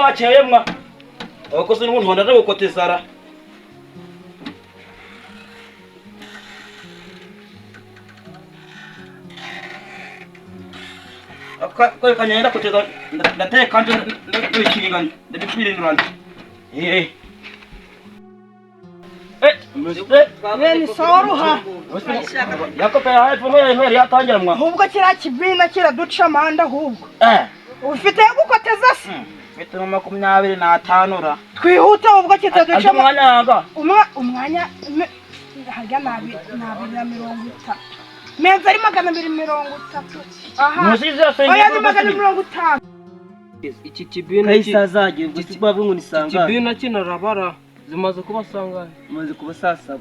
bwakeye mwa abakozi n'umuntu ndaje gukotezara ko kanyenda koteza ndateka nje ndabishinga ndabipirindurana Bene soroha. Yakope hafi mwere yatangira mwa. Ahubwo kira kibina kira duca amanda ahubwo. Ufite gukoteza se? Mfite 25 Twihuta ahubwo kitaduca umwanya yanga. Umwanya harya nabi na 50. Meza ari 230. Aha. Musize asenge. Oya ni 250. Iki kibina kayisazaje gusi bavu ngo nisanga. Kibina kinarabara zimaze kubasanga Maze kuba saa 7.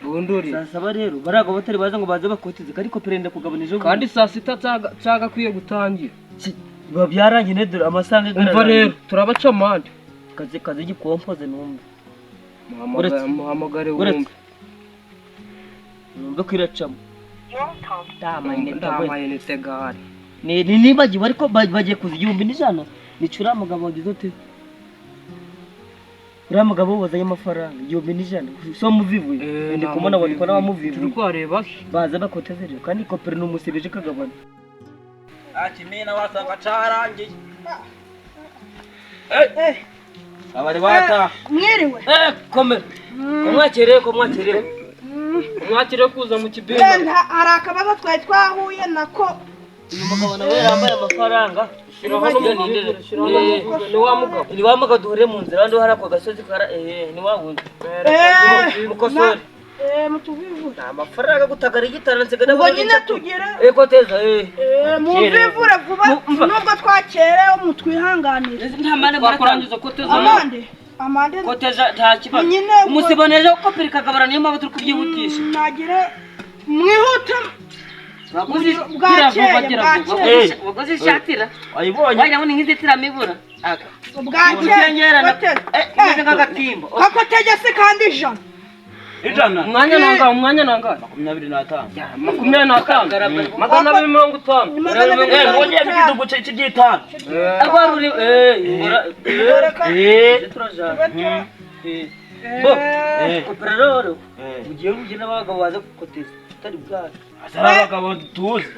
Bunduri Saa 7 rero baraga batari baza ngo baze bakoteze ariko perenda kugabanije kandi saa 6 caga kwiye gutangira. Babyaranye nedura amasanga Umva rero turabaca amande. Kaze gikompoze numva. Muhamagare wumva. Numva kwiracamo. Ndamaye nitegari. Ni nibagiwe ariko bagiye kuza 1000 nicura mugabo wagize ute. Uriya mugabo wazanye amafaranga 1000 so muvivuye ndi kumona bari ko n'abamuvivuye turi kwareba baza bakoteze rero kandi kopera n'umusebeje kagabana akimina wasanga carangiye abari bata Mwiriwe. Komera mwakire kuza mu kibina. Hari akabazo twari twahuye nako. uyu mugabo nawe yambaye amafaranga Ni wa mugabo. ni wa mugabo duhure mu nzira andi harako gasozi kara ni wa wundi mukosore Mutuvivure. amafaranga gutagara igitara nsigana Ngo nyine tugere. koteza Muvivure vuba nubwo twakerewe mutwihanganire. ntamane Bakurangiza koteza. Amande koteza nta kibazo nyine umusiboneje uko perikagabara niyo mpamvu turi kubyihutisha nagire mwihuta wagoze ishatira ayibonye wajya ngo nk'izitira mibura bwakeye imeze nk'agatimba kakotegese kandi ijana Umwanya nanga 25 250 wongeye bigidugu cy'igitano agwaruri operero ugiye ugina abagabo baza gukoteza utari bwacu abagabo tuzi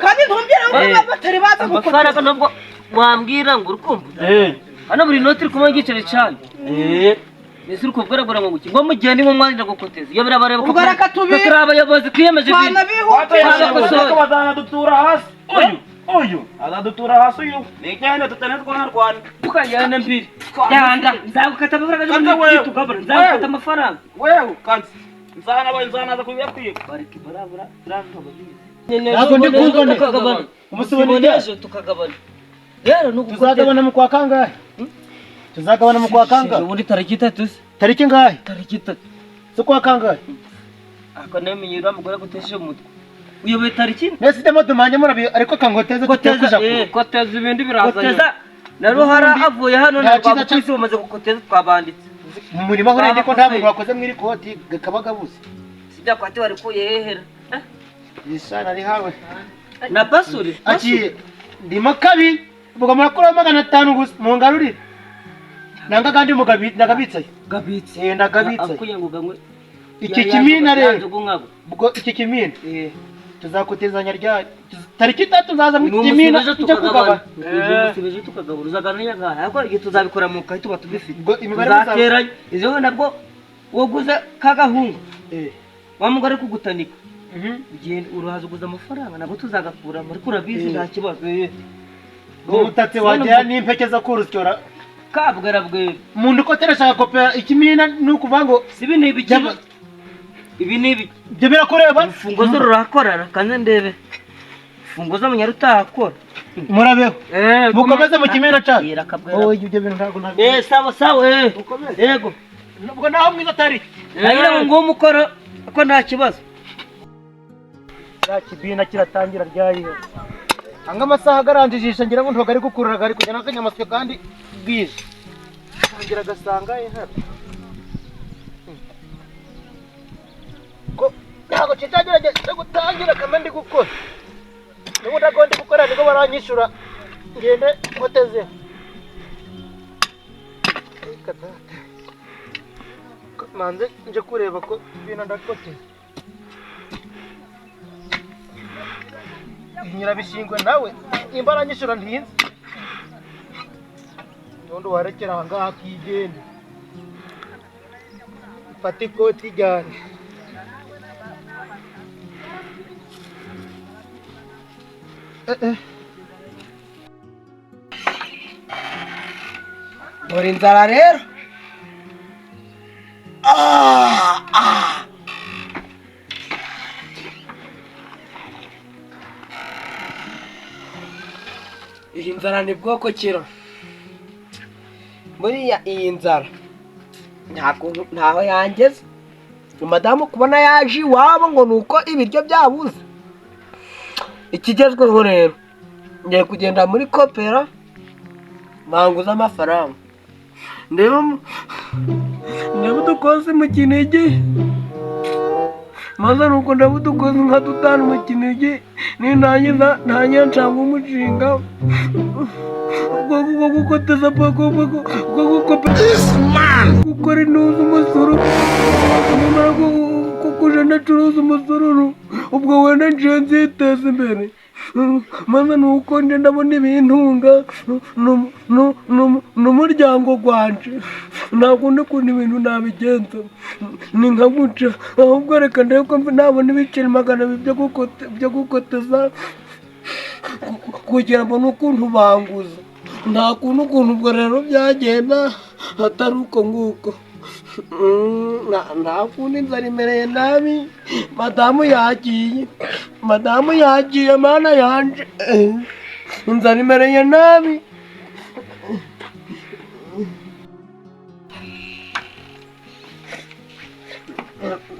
kandi ntumbwire ngo batari baza amafaranga nabwo wambwira ngo urukumva hano buri noti iri kumwe gicere cyane ese uri kubwiragura ngo ngo mugende mu mwanya gukoteza iyo birabareba ko turi abayobozi twiyemeje banadutura hasi uyu azadutura hasi uyu nigende tutanezwa na Rwanda tukajyana mbiri yanda nzagukata amafaranga wewe kanzi nzana za kubiyakwiye bariki barabura ntabwo ndi kuzone umusiboneje tukagabana rero tuzagabana mu kwa kangahe tuzagabana mu kwa kangahe ubundi tariki 3 tariki ngahe tariki 3 so kwa kangahe ako namenye ura mugore guteshe umutwe uyobe tariki nese demo dumanye murabi ariko kangoteza koteza ibindi birazanye koteza na ruhara avuye hano na kwa kwisi bamaze gukoteza twabanditse mu murima ho rende ko nta muntu wakoze mwiri koti gakabagabuze sijya kwati wari kuyehera isana ari hawe na basuri aki ndimo kabi vuga murakora 500 gusa mu ngaruri nanga kandi mugabi nagabitse gabitse ndagabitse akuye ngo gamwe iki kimina rero ubwo iki kimina tuzakutezanya rya tariki 3 zaza mu kimina cyo kugaba umusibeje tukagabura uzagananya ngaha ariko igihe tuzabikora mu kayi tuba tubifite ubwo imibare zateranye izo nabwo woguze kagahungu wa mugore kugutanika ugenda urahaza uguza amafaranga nabwo tuzagakura muri kurabizi nta kibazo umutatse wajya n'impekeza kurusyora kabwerabwe umuntu ko terashaka kopera ikimina nukuvuga ngo sibi nibiki ibi nibi byo birakoreba fungozo rurakorara kanze ndebe fungozo munyarutahakora murabeho mukomeze mu kimina cyacu oh ibyo bintu ntago sawa yego ubwo naho mwiza tariki nagira ngo umukoro ko nta kibazo kibina kiratangira ryariho anga amasaha garanjijisha ngira ngo ntogari gukurura gari kujya nakanyamasyo kandi bwije ngira gasanga hano ko ntago citagerageza gutangira kamandi gukora niba ndagondi gukora niko baranyishura ngende koteze kadate manze nje kureba ko ibintu ndakote nyirabishingwe nawe imbara nyishura ntinze ndondo warekera ngaha kigende fata ikoti ryane Dore inzara rero iyi nzara ni bwoko kiro buriya iyi nzara ntaho yangeze madamu kubona yaje iwabo ngo ni uko ibiryo byabuze ikigezweho rero ngiye kugenda muri kopera banguza amafaranga ndeba udukoze mu kinege maze nuko ndeba udukoze nka dutanu mu kinege nintangiza ntangira nshanga umushinga wo gukoteza gukora intuza umusuru nyamara kuja ndacuruza umusururu ubwo wenda nje nziteza imbere maze nuko nje ndabona ibintunga n'umuryango gwanje ntakundi kuntu ibintu nabigenza ni nka guca ahubwo reka ndebe ko nabona ibiceri 200 byo gukoteza kugira ngo n'ukuntu banguza nta kuntu ubwo rero byagenda atari uko nguko nta kundi inzara imereye nabi madamu yagiye mana yanje inzara imereye nabi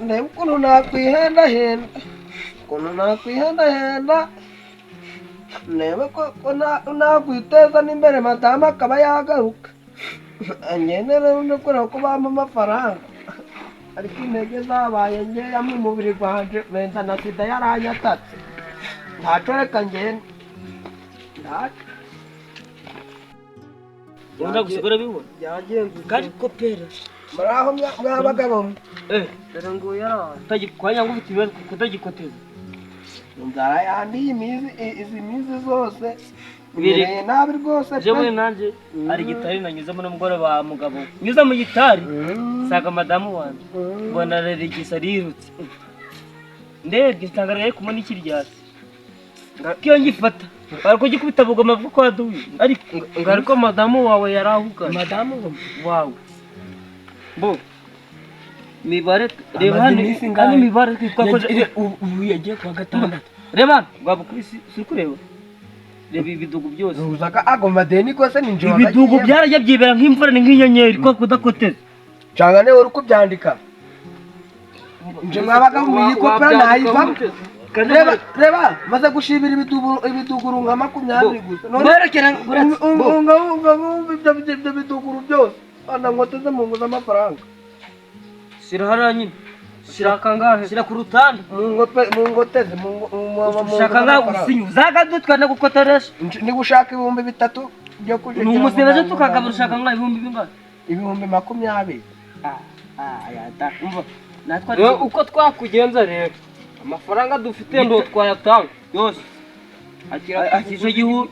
ndeba ukuntu nakwihendahenda ndebe ko nakwiteza n'imbere madamu akaba yagaruka ngende rero ndakora ko bampa amafaranga ariko intege zabaye nkeya mu mubiri gwanje wenda na sida yaranyatatse ntaco reka ngende ntaco wenda gusigura bibona byagenze kandi kopera muraho mwabagabo dore ngo utagikwanya ngo ufite ibibazo kutagikoteza inzara yandiye izi mizi zose bireye nabi rwose jewe nanje ari gitari nanyuze mu mugoroba wa mugabo nyuza mu gitari saka madamu wanje mbona rero igisarihutse ndebye nsangaraye kumona ikiryasi kiyo ngifata bariko gikubita bugoma bwo kwa duwi ariko madamu wawe yarahuga madamu wawe bo mibare reba hano kandi mibare twakoje ubu yagiye kwa gatandatu reba ngabo kuri si kureba reba ibidugu byose uzaka agomba deni kose ninje ibidugu byarajya byibera nk'imvura ni nk'inyenyeri ko kudakoteza cyangwa ne uri kubyandika nje mwabaga mu yikopera nayiva reba maze gushibira ibiduguru nka 20 gusa berekera ibyo biduguru byose ana ngoteze mu nguza amafaranga sira haranyine shira kangahe shira ku rutanda mu ngoteze mu shaka ngaho usinyu zaga dutwana gukoteresha ni gushaka 3,000 byo kuje ni umusebeje tukagabura shaka ngaho 2,000 20 ayata umva natwa uko twakugenza rero amafaranga dufite ndo twayatanga yose akije gihu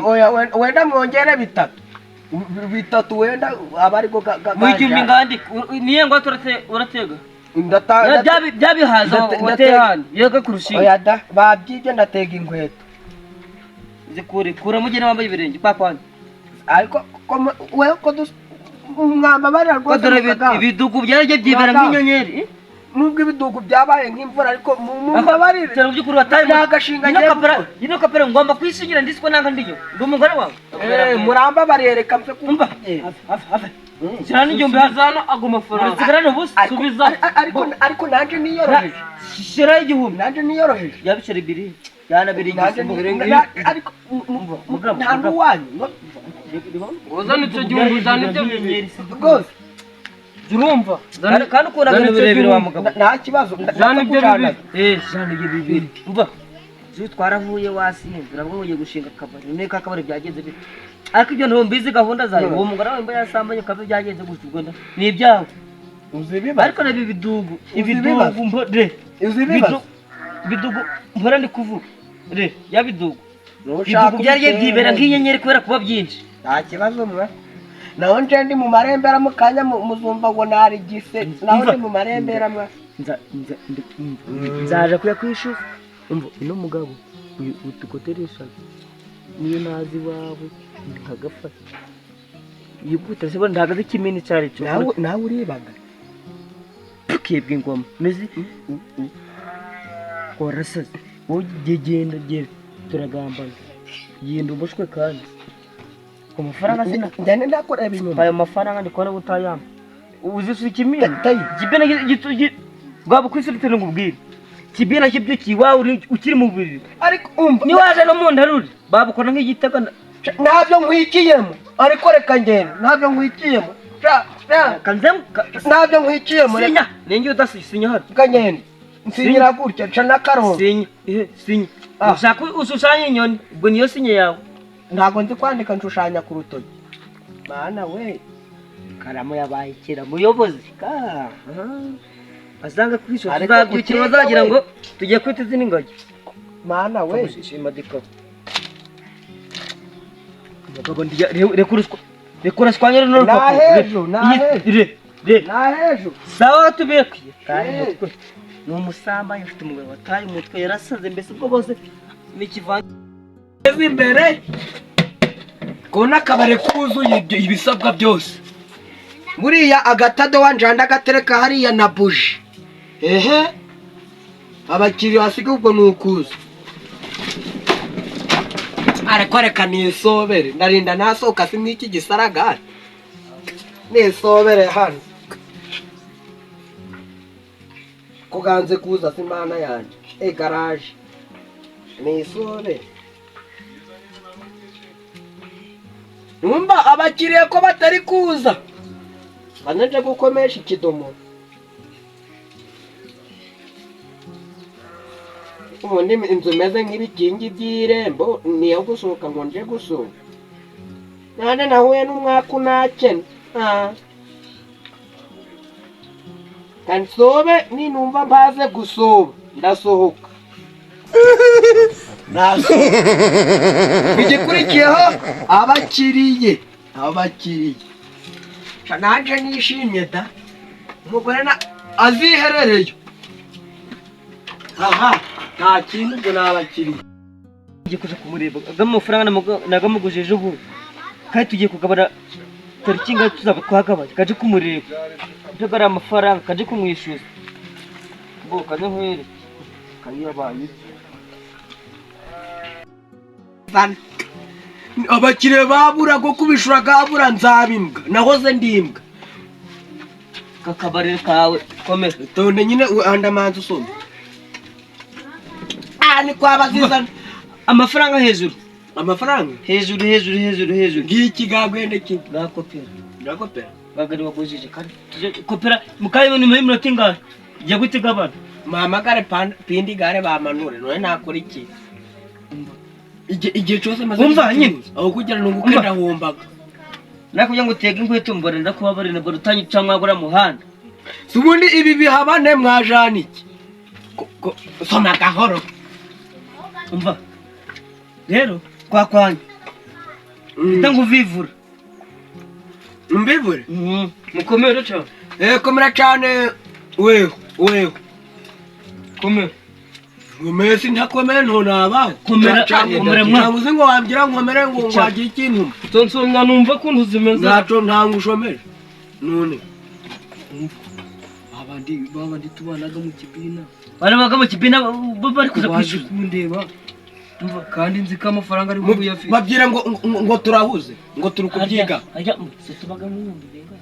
oya wenda mwongere 3 wenda abari ko mwijumi ngandi niye ngo uratega ndata byabihaza watehani yega kurushinga oya da babyije ndatega inkweto kura mugene wambaye ibirenge pakwani ariko we ko mwamba bari rwose ibidugu byaraje byibera nk'inyenyeri nubwo ibidugu byabaye nk'imvura ariko mumbabarire cyane byukuri wataye nagashinga yino kapera ngomba kwisigira ndisiko nanga ndiyo ndumugore wawe muramba barereka mfe kumva cyane igihumbi hazana aguma faranga sigarane bose subiza ariko nanje niyoroheje shira igihumbi nanje niyoroheje yabicere biri yana biri ariko ntandu wanyu uzana icyo gihumbi uzana ibyo bibiri rwose urumva kandi ukunda birebire wa mugabo nta kibazo uzana ibyo bibiri jana ibyo bibiri umva twaravuye wasinze nabwo ngiye gushinga akabari neka akabari byagenze bite ariko ibyo ntumbizi gahunda zawe uwo mugore wawe mba yasambanye kabe byagenze gutyo ubwo ni ibyawe ariko reba ibidugu ibidugu mpora ndi kuvuga re ya bidugu byari byibera nk'inyenyeri kubera kuba byinshi nta kibazo mwe naho nje ndi mu marembera mu kanya muzumva ngo nari gise naho ndi mu marembera mwe nzaje kuya kwishura umva ino mugabo utukoteresha niyo nazi wawe nkagafata yigute se bonda hagaze kimini cyari cyo nawe uribaga kebwe ingoma mezi korasaze wogegenda je turagambana yenda umushwe kandi ku mafaranga sina ndane ndakora ibinyuma ayo mafaranga ndikora gutayamba uzisuka kimini gibena gitugi bwabo kwisirite ngubwire kibena kibyo kiwawe ukiri mu buriri ariko umva ni waje no mu ndaruri babukora nk'igitaka ntabyo nkwikiyemo ariko reka ngene ntabyo nkwikiyemo kanzem ntabyo nkwikiyemo sinya nenge udasinya hano kanyene nsinyira gutya cana karongo sinya sinya ushaka usushanya inyoni ubwo niyo sinye yawe ntago nzi kwandika nshushanya ku rutoki mana we karamu yabaye kera muyobozi azanga kwisho tuzabyukira bazagira ngo tugiye kwita izina ingagi mana we shima diko bagabo ndiya rekuraswa nyero no nahejo sawa tubekwiye kandi mutwe ni umusamba yafite umugabo wataye umutwe yarasaze mbese ubwo bose nikivanga imbere kona kabare kuzuye ibisabwa byose buriya agatado wanjanda agatereka hariya na buji abakiriya basiga ubwo nukuza ariko reka nisobere ndarinda nasohoka si n'iki gisaragara nisobere hano kuganze kuza si mana yanjye garaje nisobere numva abakiriya ko batari kuza banaje gukomesha ikidomo ubundi inzu imeze nk'ibikingi by'irembo niyo gusohoka ngo nje gusohoka nane nahuye n'umwaka unakena kandi sobe ninumva mpaze gusoba ndasohoka igikurikiyeho abakiriye nanje nishimye da umugore aziherereye nta kintu ngo nabakiriye ngiye kuja kumureba amafaranga nagamugujije ubu kandi tugiye kugabana tariki ngaho tuzaba twagabanye kaje kumureba ibyo gari amafaranga kaje kumwishyuza bo kaje nkwere kayibaye abakiriya babura ko kubishura gabura nzabimbwa nahoze ndimbwa kakabarire kawe komeza tonde nyine andamanza usoma ni kwabazizana amafaranga hejuru hejuru ngiki gagwende ki nakopera bagari wagujije kandi kopera mukaye ni muri minota ingana jya gutega abantu mama gare pindi gare bamanure none nakora iki igihe cyose maze umva nyine aho kugira ngo ukenda humbaga nakujya ngo utege inkweto mbona ndakubabare na barutanye cyangwa muhanda subundi ibi bihabane mwajana iki soma gahoro umva rero kwakwanya ntango vivura mbivure mukomere cyane komera cyane wewe komera Ngomesi ntakomere ntonabaho komera mwabuze ngo wambira ngomere ngo ngwagira ikintu tonsomya numva kuntu zimeze naco ntangushomere none babandi tubanaga mu kibina barabaga mu kibina bari kuza kwishura umva kandi nzi ko amafaranga ari mu yafite babyira ngo turahuze ngo turi kubyiga ajya tubaga mu nyumba benga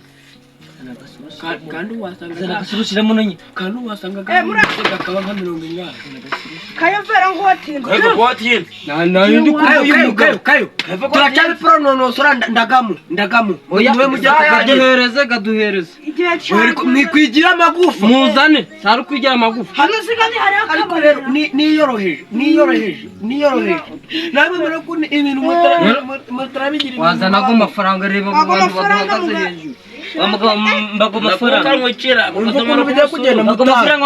kandi wasanga zana gasurushiramo nonye kandi wasanga akaba nka 100 kayovera ngo watinze kayo turacyari prononosora ndagamu niwe mujye kaduhereze igihe cyane mwikwigira amagufa muzane sari kwigira amagufa hano sigani hari ariko rero niyoroheje namwe murako ibintu mutarabigira wazana go mafaranga reba mu bantu badahagaze hejuru mbago mafaranga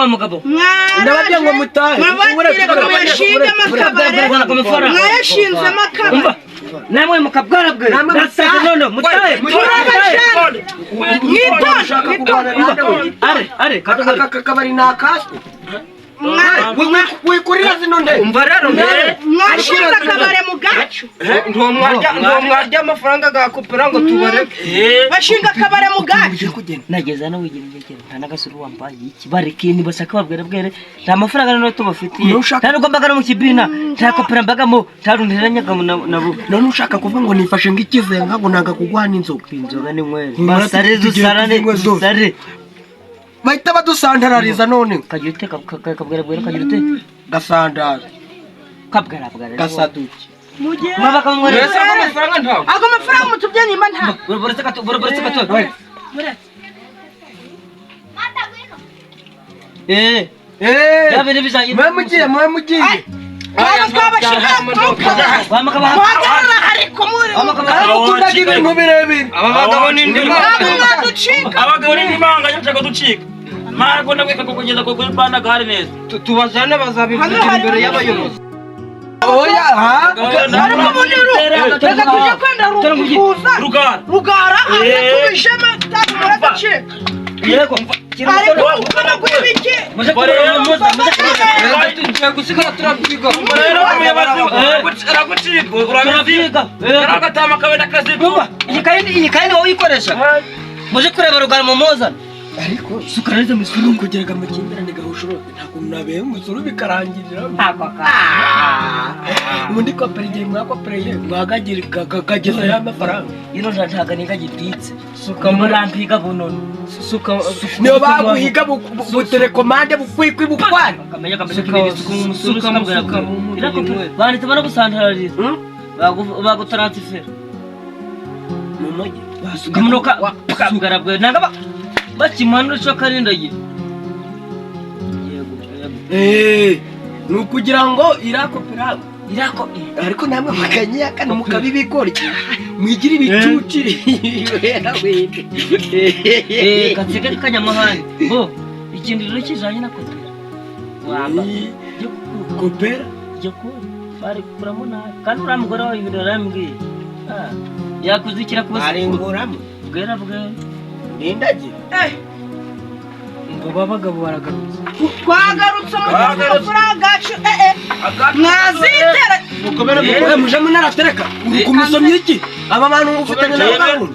wa mugabo ndababye ngo mutahe mwashinze amakabare mwayashinze amakabare namwe mukabwara bwe ndasaze nono mutahe are kakabari nakaswe wikurira zino nde umva rero mwashinze akabare mu gacu ndo mwarya amafaranga gakopera ngo tubareke bashinga akabare mu gacu nageza no wigira ngekera nta nagasuru wambaye iki barekini bashaka babwira bwere nta mafaranga no tubafitiye nta nuko mbaga no mu kibina nta kopera mbagamo ntarundiranyaga nabo none ushaka kuvuga ngo nifashe ngikivuye nkabo nanga kugwana inzoga ni mwere basare dusarane dusare bahita badusandarariza none kagira uteka kabwira bwere kagira ute gasandara kabwira gasaduki mugiye mabaka mwere mbese amafaranga ntawe ago mafaranga mutubye nyima nta boretse kato yabere bizanye mwe mugiye wamakaba ibintu birebire aba bagabo ni ndimo abagabo ni impanga cyangwa ducika marako ndagweka kugeza ko kuri banda gare neza tubajane bazabivugira imbere y'abayobozi oya ha ariko munuru reka tujye kwenda rugara kubisheme tatumuragace yego ariko ukana kwibiki muje tugiye gusigara turabyiga rero umuyobozi aragucika urabiga aragatama kabenda kazi iyi kandi wowe uyikoresha muje kureba rugara mu mozana ariko sukareze musuru kugeraga amakimbirane gahushoro ntabwo munabe musuru bikarangirira ubundi kopera igihe mwakopereye mwagagira kageza ya mafaranga ino ntaga ningagiditse suka murampiga bunono suka niyo baguhiga butelekomande bukwikwi bukwani kamenya umusuru kamubwira ko banditse bana gusantarariza bagutaransifera mu mujyi kamunoka bakamgarabwe nanga bakimanura cyo karindagiye nukugira ngo irakopera ariko namwe makanyaka mukabibikora mwigira ibicuci katsega kanyamahane bo ikindi rero kijanye na kopera wamba kopera yo ko bari kuramuna kandi uramugore wawe ibintu arambwiye yakuzikira kubasinguramo bwera nindagira ngo abagabo baragarutse twagarutse mu mafaranga gacu mwazitera mukomere muje munaratereka uri kumusomye iki aba bantu ufatanya n'abantu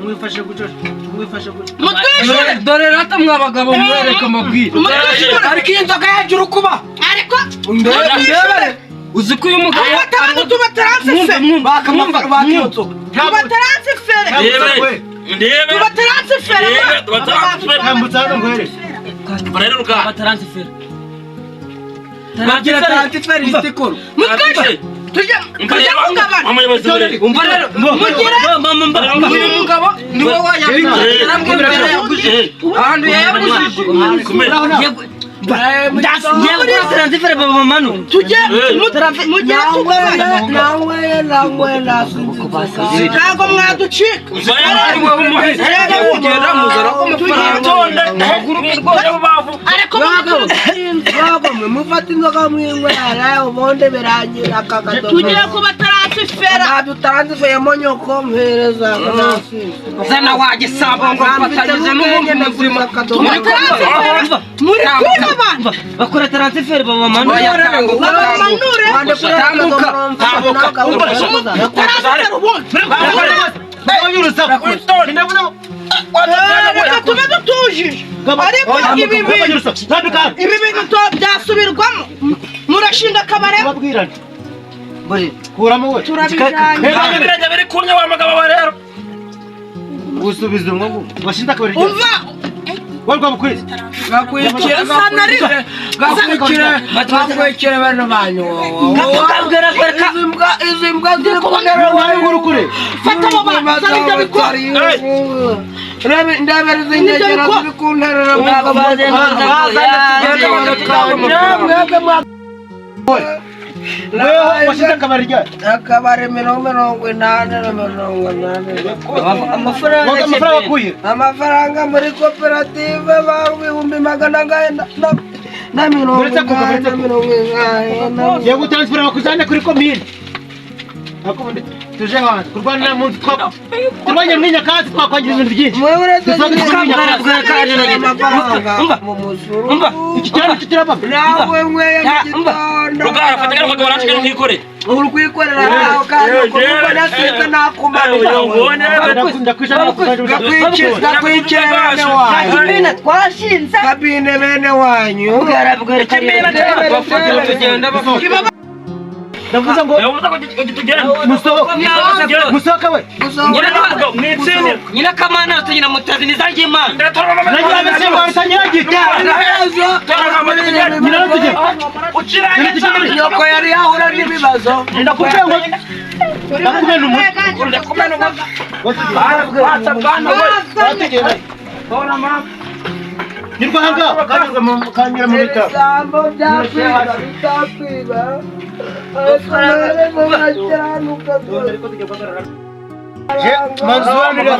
mwifashe guca dore rata mwabagabo mwereka amabwire ariko iyi nzoga yagira ukuba ariko ndebere uzi ko uyu mugabo batanu tubataransifere tubataransifere ndebe tubataransifere tambutsaga ngwere barero ruka bataransifera bagira transfer istikoro mutwe tujye kugabana umuyobozi umva rero mugire uyu mugabo ni wowe wayabitse ahantu yayagujije transfer baba manu tujye mujye nawe ntago mwaducika ariko mufata inzoga mwinywera ubundi birangira akagadomo tugiye kuba taransifera ntabyo utaranzifeye monyoko mpereza zana wagisabo ngo mfatanyije n'umuntu muzima muri kwiba abantu bakora transfer baba manu bamanure reka tube dutujije ariko ibi bintu byasubirwamo murashinga akabare kuramo we turabijyanye biri kunya wa mugabo wa rero usubiza umwe washinda kabiri umva warwa mukwezi gakwikira bano banyu izi mbwa ziri kuntera urukure fata abo bana ibyo bikora ndabera izi ngegera ziri kunterera weho washinda kabari ryari akabari 80 amafaranga wakuye amafaranga muri koperative ibihumbi 900 na mirongo yego transfer bakuzana kuri komine akubundi tuje hanze kurwana mu turwanya mwinya kazi twakwangira ibintu byinshi iki cyane kitiraba nawe mweye mu gitondo rugara fatagara ko barashika nkikore uri kwikorera nawe kandi kuko nasika nakumanira gakwikira bene wanyu kabine twashinze kabine bene wanyu ndavuze ngo musohoka we nyina kamana tunyina mutazi nizangiye imana nagira abese barutanyagita nyoko yari yahura n'ibibazo ndakucengo ndakumena nirwanga kanyura mu bitabo ijambo byakwiba bitakwiba akamere mu macyanuka manzuanira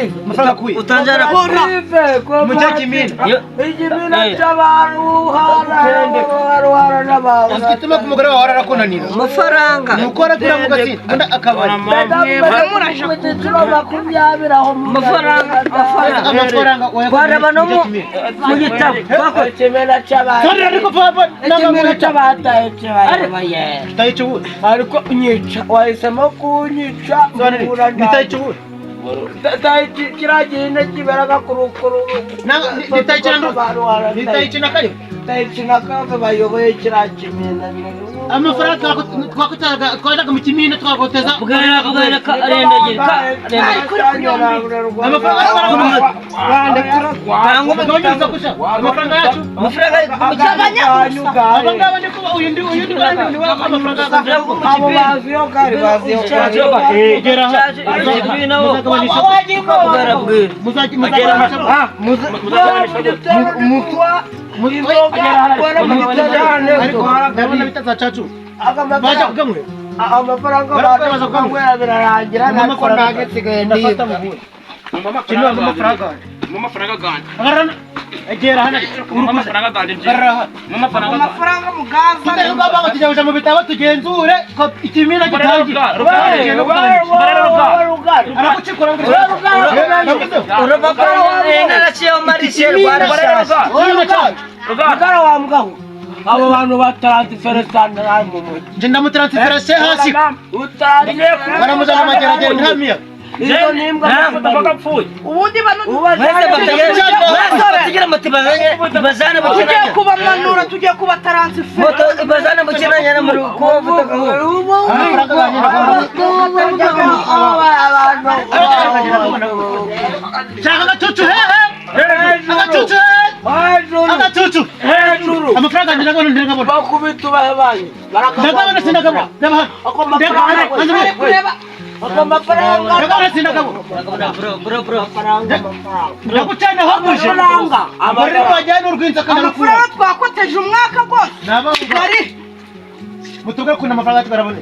amafaranga kuye utanjara ikimina cy'abantu haruhara n'abantu ufitemo ko umugore wawe arakunanira amafaranga nuko arakura mu gatsinda akabari amafaranga baraba no mu gitabo ikimina cy'abantu tayicubuze ariko unyica wahisemo kunyica nitayicubuze kiragiye kiberaga kurukuru nitayicina kare tayicina kave bayoboye kirakimina amafaranga twajyaga mu kimina twakoteza bwera ka arendagira amafaranga yacu abangaba ndiko uyu ndi abo baziyo kari baziyo gera amafaranga baza birarangira nako nagisigaye ndafata mu bundi kino amafaranga ganje egera hana amafaranga mugaza tugabaho tujabuja mu bitabo tugenzure ko ikimina gitangira arakucikora ngo rugara wa mugabo abo bantu bataransifera mu mujyi nje ndamutaransifera se hasi baramuzana amageragere ntamiya izo nimbwa bagapfuye ubundi bano tugira moto bazana tugiye kubamanura tugiye kuba transfer moto bazana mukinanya muri agatutu amafaranga njye ndabona ndabona bakubita ubahebanyu ndabona sindagabona ndabona amafaranga ndabona sindagabona ndagucana hokuje abari bajyana urwinza kanarukura amafaranga twakoteje umwaka rwose nabanga mutuge kuna amafaranga tugarabone